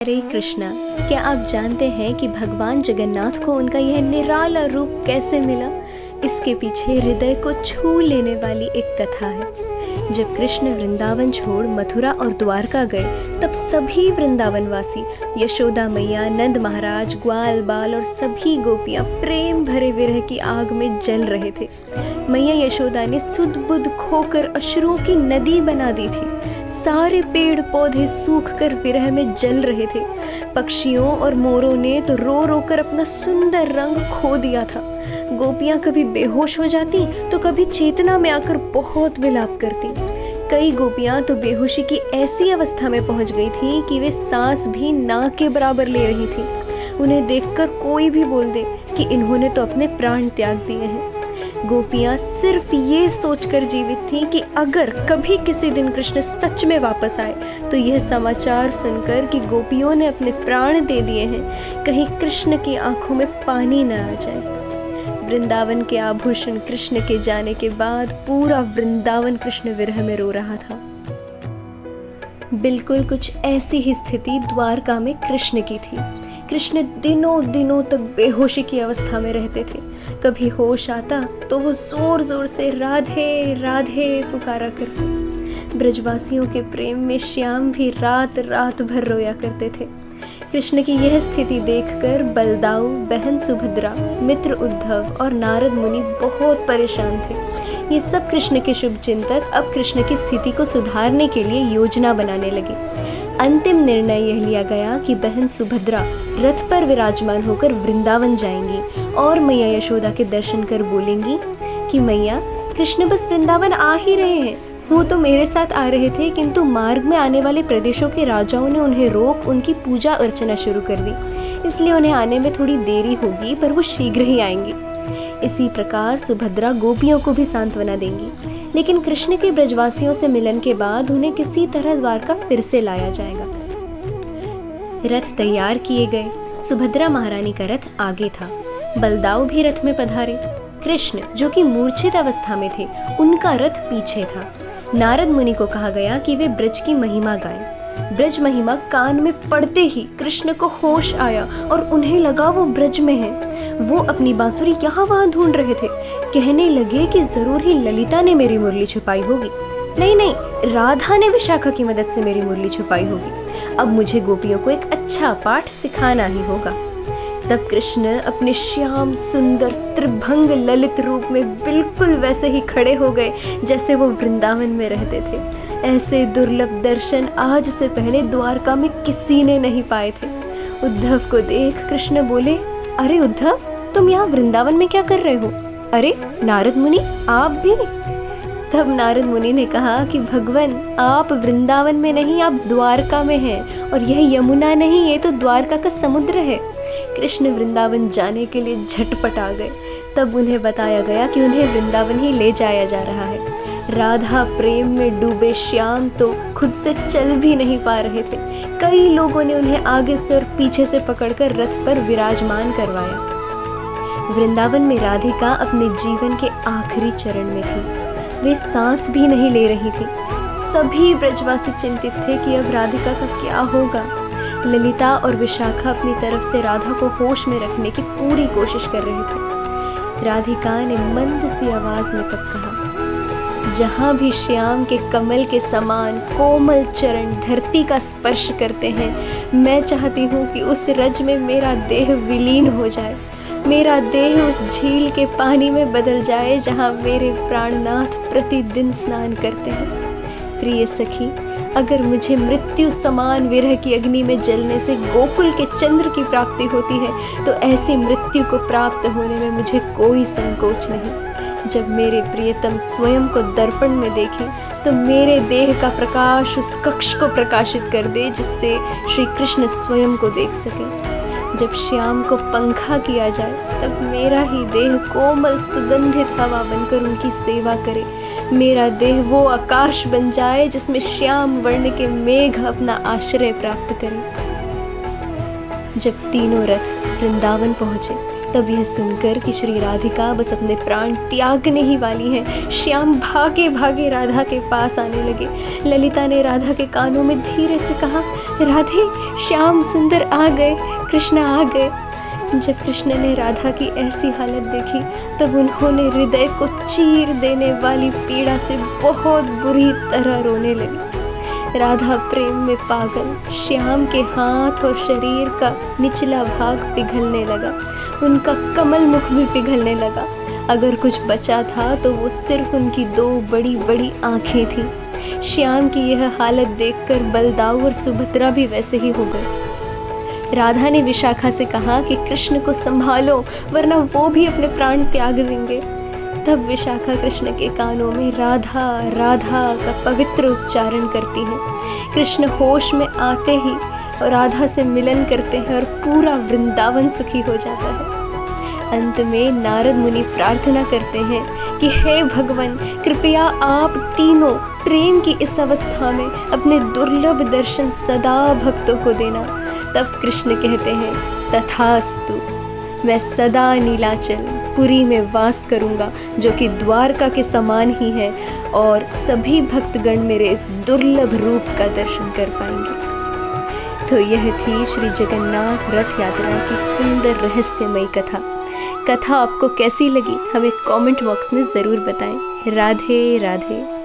हरे कृष्णा। क्या आप जानते हैं कि भगवान जगन्नाथ को उनका यह निराला रूप कैसे मिला? इसके पीछे हृदय को छू लेने वाली एक कथा है। जब कृष्ण वृंदावन छोड़ मथुरा और द्वारका गए, तब सभी वृंदावनवासी, यशोदा मैया, नंद महाराज, ग्वाल बाल और सभी गोपियां प्रेम भरे विरह की आग में जल रहे थे। मैया यशोदा ने सुध बुध खोकर अश्रुओं की नदी बना दी थी। सारे पेड़ पौधे सूख कर विरह में जल रहे थे। पक्षियों और मोरों ने तो रो रो कर अपना सुंदर रंग खो दिया था। गोपियां कभी बेहोश हो जाती तो कभी चेतना में आकर बहुत विलाप करती। कई गोपियां तो बेहोशी की ऐसी अवस्था में पहुंच गई थी कि वे सांस भी ना के बराबर ले रही थी। उन्हें देखकर कोई भी बोल दे कि इन्होंने तो अपने प्राण त्याग दिए हैं। गोपियां सिर्फ ये सोचकर जीवित थीं कि अगर कभी किसी दिन कृष्ण सच में वापस आए तो यह समाचार सुनकर कि गोपियों ने अपने प्राण दे दिए हैं, कहीं कृष्ण की आंखों में पानी न आ जाए। वृंदावन के आभूषण कृष्ण के जाने के बाद पूरा वृंदावन कृष्ण विरह में रो रहा था। बिल्कुल कुछ ऐसी ही स्थिति द्वारका में कृष्ण की थी। कृष्ण दिनों दिनों तक बेहोशी की अवस्था में रहते थे। कभी होश आता तो वो जोर जोर से राधे राधे पुकारा करते। ब्रजवासियों के प्रेम में श्याम भी रात रात भर रोया करते थे। कृष्ण की यह स्थिति देखकर बलदाऊ, बहन सुभद्रा, मित्र उद्धव और नारद मुनि बहुत परेशान थे। ये सब कृष्ण के शुभ चिंतक अब कृष्ण की स्थिति को सुधारने के लिए योजना बनाने लगे। अंतिम निर्णय यह लिया गया कि बहन सुभद्रा रथ पर विराजमान होकर वृंदावन जाएंगी और मैया यशोदा के दर्शन कर बोलेंगी कि मैया, कृष्ण बस वृंदावन आ ही रहे हैं। वो तो मेरे साथ आ रहे थे, किंतु मार्ग में आने वाले प्रदेशों के राजाओं ने उन्हें रोक उनकी पूजा अर्चना शुरू कर दी, इसलिए उन्हें आने में थोड़ी देरी होगी, पर वो शीघ्र ही आएंगी। इसी प्रकार सुभद्रा गोपियों को भी सांत्वना देंगी। लेकिन कृष्ण के ब्रजवासियों से मिलन के बाद उन्हें किसी तरह द्वारका फिर से लाया जाएगा। रथ तैयार किए गए। सुभद्रा महारानी का रथ आगे था। बलदाऊ भी रथ में पधारे। कृष्ण, जो कि मूर्छित अवस्था में थे, उनका रथ पीछे था। नारद मुनि को कहा गया कि वे ब्रज की महिमा गाएं। ब्रज महिमा कान में पड़ते ही कृष्ण को होश आया और उन्हें लगा वो ब्रज में हैं। वो अपनी बांसुरी यहाँ वहाँ ढूंढ रहे थे। कहने लगे कि जरूर ही ललिता ने मेरी मुरली छुपाई होगी। नहीं, राधा ने विशाखा की मदद से मेरी मुरली छुपाई होगी। अब मुझे गोपियों को एक अच्छा पाठ सिखाना ही होगा। तब कृष्ण अपने श्याम सुंदर त्रिभंग ललित रूप में बिल्कुल वैसे ही खड़े हो गए जैसे वो वृंदावन में रहते थे। ऐसे दुर्लभ दर्शन आज से पहले द्वारका में किसी ने नहीं पाए थे। उद्धव को देख कृष्ण बोले, अरे उद्धव, तुम यहाँ वृंदावन में क्या कर रहे हो? अरे नारद मुनि, आप भी? तब नारद मुनि ने कहा कि भगवान, आप वृंदावन में नहीं, आप द्वारका में हैं, और यह यमुना नहीं, ये तो द्वारका का समुद्र है। कृष्ण वृंदावन जाने के लिए झटपट आ गए। तब उन्हें बताया गया कि उन्हें वृंदावन ही ले जाया जा रहा है। राधा प्रेम में डूबे श्याम तो खुद से चल भी नहीं पा रहे थे। कई लोगों ने उन्हें आगे से और पीछे से पकड़कर रथ पर विराजमान करवाया। वृंदावन में राधिका अपने जीवन के आखिरी चरण में थी। वे सांस भी नहीं ले रही थी। सभी ब्रजवासी चिंतित थे कि अब राधिका का क्या होगा। ललिता और विशाखा अपनी तरफ से राधा को होश में रखने की पूरी कोशिश कर रहे थे। राधिका ने मंद सी आवाज में तब कहा, जहां भी श्याम के कमल के समान कोमल चरण धरती का स्पर्श करते हैं, मैं चाहती हूँ कि उस रज में मेरा देह विलीन हो जाए। मेरा देह उस झील के पानी में बदल जाए जहां मेरे प्राणनाथ प्रतिदिन स्नान करते हैं। प्रिय सखी, अगर मुझे मृत्यु समान विरह की अग्नि में जलने से गोकुल के चंद्र की प्राप्ति होती है, तो ऐसी मृत्यु को प्राप्त होने में मुझे कोई संकोच नहीं। जब मेरे प्रियतम स्वयं को दर्पण में देखें तो मेरे देह का प्रकाश उस कक्ष को प्रकाशित कर दे जिससे श्री कृष्ण स्वयं को देख सकें। जब श्याम को पंखा किया जाए तब मेरा ही देह कोमल सुगंधित हवा बनकर उनकी सेवा करे। मेरा देह वो आकाश बन जाए जिसमें श्याम वर्ण के मेघ अपना आश्रय प्राप्त करें। जब तीनों रथ वृंदावन पहुंचे तब यह सुनकर कि श्री राधिका बस अपने प्राण त्यागने ही वाली हैं, श्याम भागे भागे राधा के पास आने लगे। ललिता ने राधा के कानों में धीरे से कहा, राधे, श्याम सुंदर आ गए, कृष्ण आ गए। जब कृष्ण ने राधा की ऐसी हालत देखी तब उन्होंने हृदय को चीर देने वाली पीड़ा से बहुत बुरी तरह रोने लगी। राधा प्रेम में पागल, श्याम के हाथ और शरीर का निचला भाग पिघलने लगा, उनका कमल मुख भी पिघलने लगा। अगर कुछ बचा था तो वो सिर्फ उनकी 2 बड़ी बड़ी आँखें थीं। श्याम की यह हालत देखकर बलदाऊ और सुभद्रा भी वैसे ही हो गए। राधा ने विशाखा से कहा कि कृष्ण को संभालो वरना वो भी अपने प्राण त्याग देंगे। तब विशाखा कृष्ण के कानों में राधा राधा का पवित्र उच्चारण करती है। कृष्ण होश में आते ही राधा से मिलन करते हैं और पूरा वृंदावन सुखी हो जाता है। अंत में नारद मुनि प्रार्थना करते हैं कि हे भगवान, कृपया आप तीनों प्रेम की इस अवस्था में अपने दुर्लभ दर्शन सदा भक्तों को देना। तब कृष्ण कहते हैं, तथास्तु, मैं सदा नीलाचल पुरी में वास करूंगा, जो कि द्वारका के समान ही है, और सभी भक्तगण मेरे इस दुर्लभ रूप का दर्शन कर पाएंगे। तो यह थी श्री जगन्नाथ रथ यात्रा की सुंदर रहस्यमयी कथा। आपको कैसी लगी हमें कमेंट बॉक्स में ज़रूर बताएं। राधे राधे।